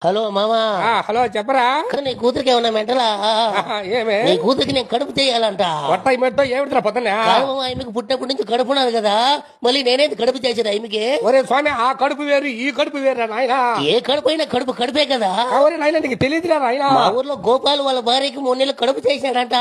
Hello మామా. Hello చెప్పరా. నీ కూతురికి ఏమన్నా మెంటలా? ఏమే నీ కూతురికి నేను కడుపు చేయాలంట. కొత్త ఇమ్మతో ఏమిట్రా పొద్దున్న? ఆమెకు పుట్టినప్పటి నుంచి కడుపున్నారు కదా, మళ్ళీ నేనేది కడుపు చేసేది ఆమెకి? ఒరే స్వామి, ఆ కడుపు వేరు ఈ కడుపు వేరు నాయన. ఏ కడుపు అయినా కడుపు కడుపే కదా. ఒరే నాయన, నీకు తెలియదురా నాయన. మా ఊర్లో గోపాల్ వాళ్ళ భార్యకి 3 నెలలు కడుపు చేశాడంట.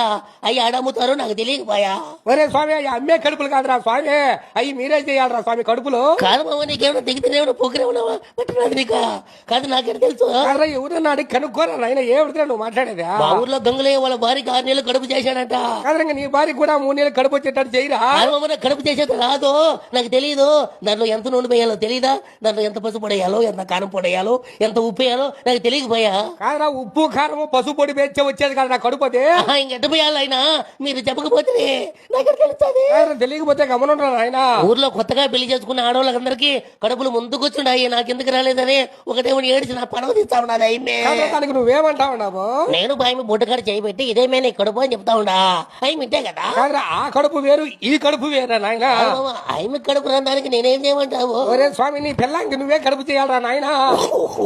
అయ్యి ఆడమ్ముతారో నాకు తెలియకపోయా. ఒరే స్వామి, అవి అమ్మే కడుపులు కాదురా స్వామి, అవి మీరే చేయాలరా స్వామి కడుపులు. కాదు మామ, నీకేమైనా దిగుతున్నా పొగిరేమన్నా పట్టినది నీకా? కాదు, నాకేం తెలుసు. ఎవరన్నా అడిగి కనుక్కోరా నాయన, ఏమిట్రా నువ్వు మాట్లాడేదా? మా ఊర్లో గంగులయ్య వాళ్ళ భార్యకి 6 నెలలు కడుపు చేశాడంట. కాదరంగా నీ భార్య కూడా 3 నెలలు కడుపు వచ్చేటట్టు చేయరా? కడుపు చేసేది రాదు, నాకు తెలియదు. దాంట్లో ఎంత నూనె వేయాలో తెలియదా? దాంట్లో ఎంత పసుపు పొడేయాలో, ఎంత కారం పొడేయాలో, ఎంత ఉప్పు వేయాలో నాకు తెలియకపోయా. కాదరా, ఉప్పు కారము పసుపు పొడి వేస్తే వచ్చేది కదా నా కడుపు. అదే ఇంకెంత పోయాలైనా మీరు చెప్పకపోతే నాకు తెలుస్తుంది. తెలియకపోతే గమనుంటారా ఆయన? ఊర్లో కొత్తగా పెళ్లి చేసుకున్న ఆడవాళ్ళందరికీ కడుపులు ముందుకొచ్చుండాయి, నాకెందుకు రాలేదని ఒకటేమో ఏడిచి నా పడవ తీస్తా ఉన్నది. దానికి నువ్వేమంటా ఉన్నావు? నేను బాయమి బొడ్డుకాడ చేయబెట్టి ఇదేమే నీ కడుపు అని చెప్తా ఉండా. అయి ఇంతే కదా. ఆ కడుపు వేరు ఈ కడుపు వేరా నాయన? ఆమె కడుపు రావడానికి నేనేం చేయమంటావు? ఒరే స్వామి, నీ పిల్లానికి నువ్వే కడుపు చేయాలరా నాయన.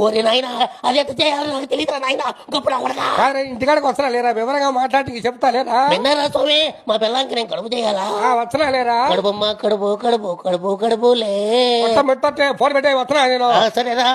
ఓరే నాయన, అది ఎట్ట చేయాలో నాకు తెలియదురా నాయన. ఇంటికాడికి వస్తున్నా లేరా? వివరంగా మాట్లాడి చెప్తా లేరా? విన్నారా స్వామి, మా పిల్లానికి నేను కడుపు చేయాలా? వస్తున్నా లేరా? కడుపమ్మా, కడుపు కడుపు కడుపు కడుపులే. ఫోన్ పెట్టే వస్తున్నా నేను. సరేరా.